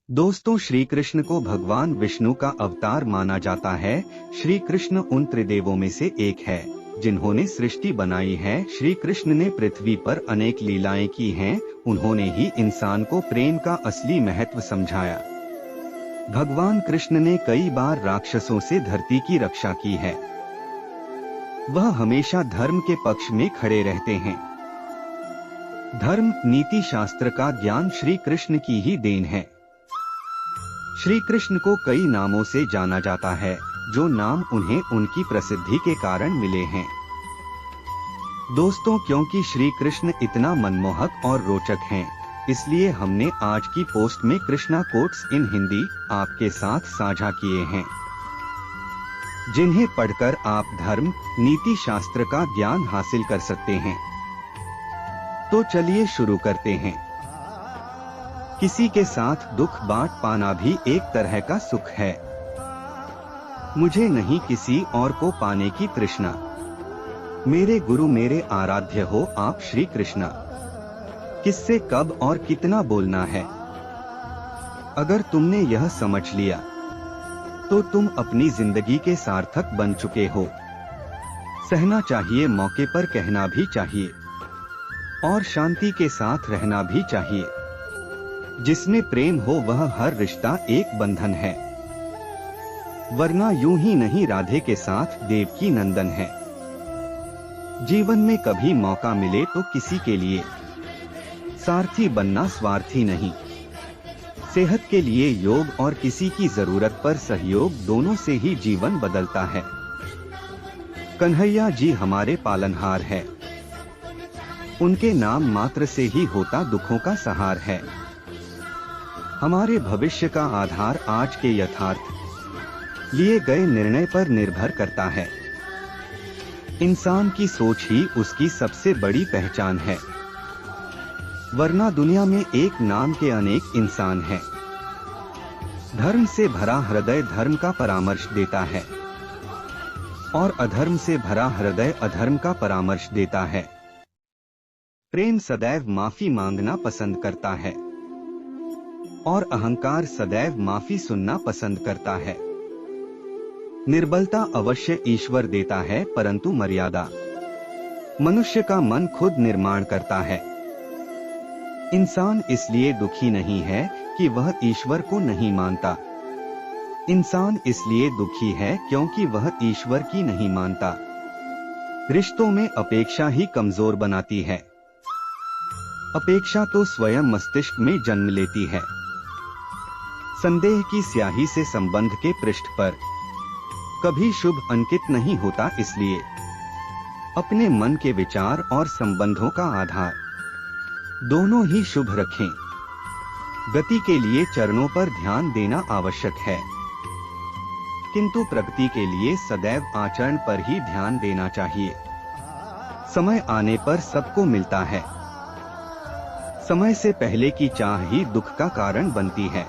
दोस्तों, श्री कृष्ण को भगवान विष्णु का अवतार माना जाता है। श्री कृष्ण उन त्रिदेवों में से एक है जिन्होंने सृष्टि बनाई है। श्री कृष्ण ने पृथ्वी पर अनेक लीलाएं की हैं। उन्होंने ही इंसान को प्रेम का असली महत्व समझाया। भगवान कृष्ण ने कई बार राक्षसों से धरती की रक्षा की है। वह हमेशा धर्म के पक्ष में खड़े रहते हैं। धर्म, नीति शास्त्र का ज्ञान श्री कृष्ण की ही देन है। श्री कृष्ण को कई नामों से जाना जाता है, जो नाम उन्हें उनकी प्रसिद्धि के कारण मिले हैं। दोस्तों, क्योंकि श्री कृष्ण इतना मनमोहक और रोचक हैं, इसलिए हमने आज की पोस्ट में कृष्णा कोट्स इन हिंदी आपके साथ साझा किए हैं, जिन्हें पढ़कर आप धर्म, नीति शास्त्र का ज्ञान हासिल कर सकते हैं। तो चलिए शुरू करते हैं। किसी के साथ दुख बांट पाना भी एक तरह का सुख है। मुझे नहीं किसी और को पाने की तृष्णा। मेरे गुरु मेरे आराध्य हो आप श्री कृष्णा। किससे कब और कितना बोलना है। अगर तुमने यह समझ लिया तो तुम अपनी जिंदगी के सार्थक बन चुके हो। सहना चाहिए, मौके पर कहना भी चाहिए और शांति के साथ रहना भी चाहिए। जिसमें प्रेम हो वह हर रिश्ता एक बंधन है, वरना यूं ही नहीं राधे के साथ देवकी नंदन है। जीवन में कभी मौका मिले तो किसी के लिए सारथी बनना स्वार्थी नहीं। सेहत के लिए योग और किसी की जरूरत पर सहयोग, दोनों से ही जीवन बदलता है। कन्हैया जी हमारे पालनहार है। उनके नाम मात्र से ही होता दुखों का सहार है। हमारे भविष्य का आधार आज के यथार्थ लिए गए निर्णय पर निर्भर करता है। इंसान की सोच ही उसकी सबसे बड़ी पहचान है, वरना दुनिया में एक नाम के अनेक इंसान हैं। धर्म से भरा हृदय धर्म का परामर्श देता है और अधर्म से भरा हृदय अधर्म का परामर्श देता है। प्रेम सदैव माफी मांगना पसंद करता है और अहंकार सदैव माफी सुनना पसंद करता है। निर्बलता अवश्य ईश्वर देता है, परंतु मर्यादा मनुष्य का मन खुद निर्माण करता है। इंसान इसलिए दुखी नहीं है कि वह ईश्वर को नहीं मानता। इंसान इसलिए दुखी है क्योंकि वह ईश्वर की नहीं मानता। रिश्तों में अपेक्षा ही कमजोर बनाती है। अपेक्षा तो स्वयं मस्तिष्क में जन्म लेती है। संदेह की स्याही से संबंध के पृष्ठ पर कभी शुभ अंकित नहीं होता, इसलिए अपने मन के विचार और संबंधों का आधार दोनों ही शुभ रखें। गति के लिए चरणों पर ध्यान देना आवश्यक है, किंतु प्रगति के लिए सदैव आचरण पर ही ध्यान देना चाहिए। समय आने पर सबको मिलता है। समय से पहले की चाह ही दुख का कारण बनती है।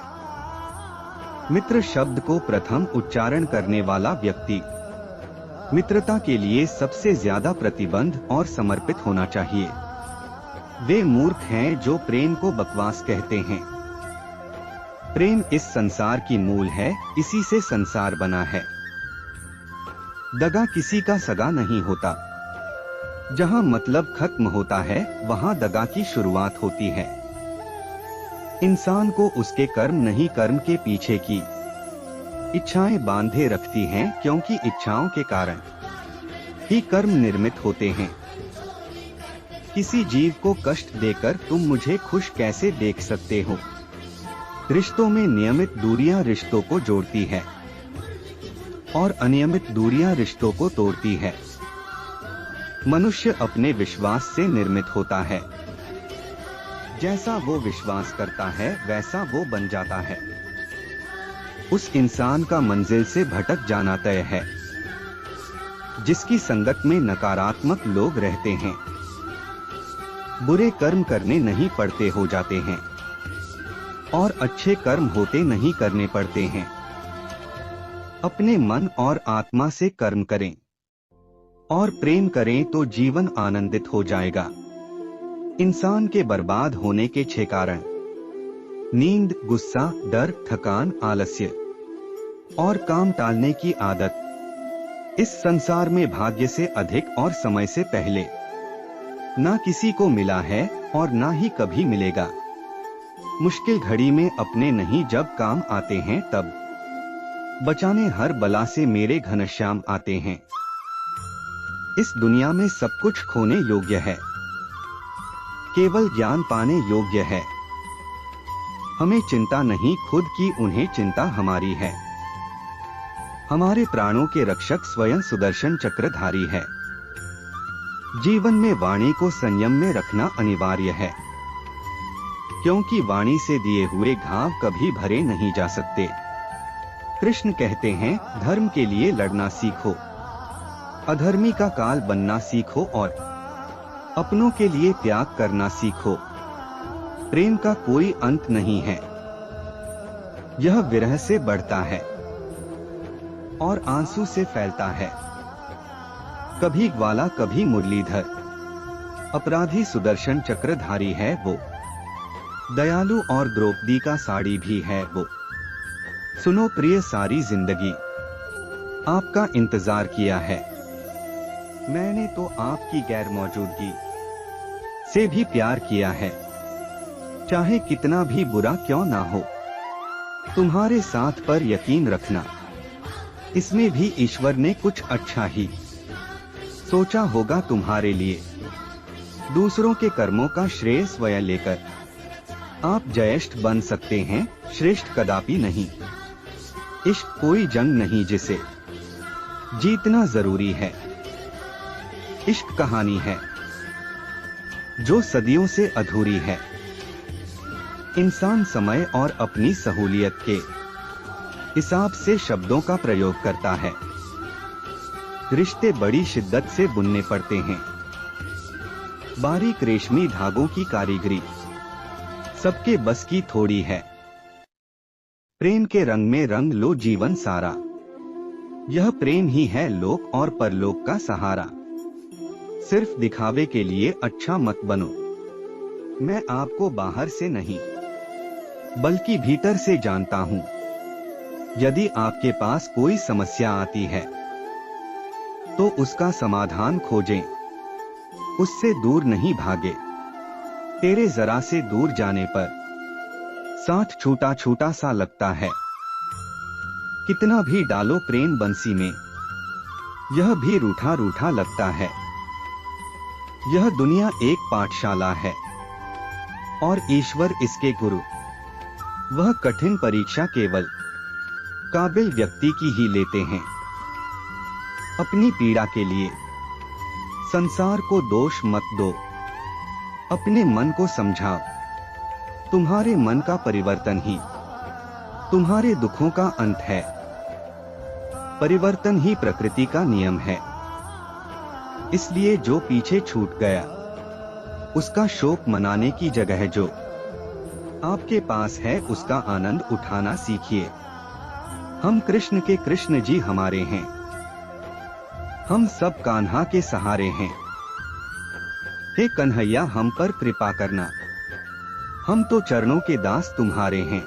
मित्र शब्द को प्रथम उच्चारण करने वाला व्यक्ति मित्रता के लिए सबसे ज्यादा प्रतिबद्ध और समर्पित होना चाहिए। वे मूर्ख हैं जो प्रेम को बकवास कहते हैं। प्रेम इस संसार की मूल है, इसी से संसार बना है। दगा किसी का सगा नहीं होता। जहां मतलब खत्म होता है, वहां दगा की शुरुआत होती है। इंसान को उसके कर्म नहीं, कर्म के पीछे की इच्छाएं बांधे रखती हैं, क्योंकि इच्छाओं के कारण ही कर्म निर्मित होते हैं। किसी जीव को कष्ट देकर तुम मुझे खुश कैसे देख सकते हो। रिश्तों में नियमित दूरियां रिश्तों को जोड़ती है और अनियमित दूरियां रिश्तों को तोड़ती है। मनुष्य अपने विश्वास से निर्मित होता है। जैसा वो विश्वास करता है वैसा वो बन जाता है। उस इंसान का मंजिल से भटक जाना तय है। जिसकी संगत में नकारात्मक लोग रहते हैं, बुरे कर्म करने नहीं पड़ते हो जाते हैं और अच्छे कर्म होते नहीं करने पड़ते हैं। अपने मन और आत्मा से कर्म करें और प्रेम करें तो जीवन आनंदित हो जाएगा। इंसान के बर्बाद होने के 6 कारण। नींद, गुस्सा, डर, थकान, आलस्य और काम टालने की आदत इस संसार में भाग्य से अधिक और समय से पहले ना किसी को मिला है और ना ही कभी मिलेगा। मुश्किल घड़ी में अपने नहीं जब काम आते हैं तब, बचाने हर बला से मेरे घनश्याम आते हैं। इस दुनिया में सब कुछ खोने योग्य है, केवल ज्ञान पाने योग्य है। हमें चिंता नहीं खुद की, उन्हें चिंता हमारी है। हमारे प्राणों के रक्षक स्वयं सुदर्शन चक्रधारी है। जीवन में वाणी को संयम में रखना अनिवार्य है, क्योंकि वाणी से दिए हुए घाव कभी भरे नहीं जा सकते। कृष्ण कहते हैं, धर्म के लिए लड़ना सीखो, अधर्मी का काल बनना सीखो और अपनों के लिए त्याग करना सीखो। प्रेम का कोई अंत नहीं है, यह विरह से बढ़ता है और आंसू से फैलता है। कभी ग्वाला कभी मुरलीधर, अपराधी सुदर्शन चक्रधारी है वो, दयालु और द्रौपदी का साड़ी भी है वो। सुनो प्रिय, सारी जिंदगी आपका इंतजार किया है। मैंने तो आपकी गैर मौजूदगी से भी प्यार किया है, चाहे कितना भी बुरा क्यों ना हो। तुम्हारे साथ पर यकीन रखना, इसमें भी ईश्वर ने कुछ अच्छा ही सोचा होगा तुम्हारे लिए। दूसरों के कर्मों का श्रेय स्वयं लेकर आप जयेष्ठ बन सकते हैं, श्रेष्ठ कदापि नहीं। इश्क कोई जंग नहीं जिसे जीतना जरूरी है। इश्क कहानी है जो सदियों से अधूरी है। इंसान समय और अपनी सहूलियत के हिसाब से शब्दों का प्रयोग करता है। रिश्ते बड़ी शिद्दत से बुनने पड़ते हैं। बारीक रेशमी धागों की कारीगरी सबके बस की थोड़ी है। प्रेम के रंग में रंग लो जीवन सारा, यह प्रेम ही है लोक और परलोक का सहारा। सिर्फ दिखावे के लिए अच्छा मत बनो। मैं आपको बाहर से नहीं बल्कि भीतर से जानता हूँ। यदि आपके पास कोई समस्या आती है तो उसका समाधान खोजें, उससे दूर नहीं भागे। तेरे जरा से दूर जाने पर साथ छूटा छूटा सा लगता है। कितना भी डालो प्रेम बंसी में, यह भी रूठा रूठा लगता है। यह दुनिया एक पाठशाला है और ईश्वर इसके गुरु। वह कठिन परीक्षा केवल काबिल व्यक्ति की ही लेते हैं। अपनी पीड़ा के लिए संसार को दोष मत दो, अपने मन को समझाओ। तुम्हारे मन का परिवर्तन ही तुम्हारे दुखों का अंत है। परिवर्तन ही प्रकृति का नियम है। इसलिए जो पीछे छूट गया उसका शोक मनाने की जगह जो आपके पास है उसका आनंद उठाना सीखिए। हम कृष्ण के कृष्ण जी हमारे हैं, हम सब कान्हा के सहारे हैं। हे कन्हैया हम पर कृपा करना, हम तो चरणों के दास तुम्हारे हैं।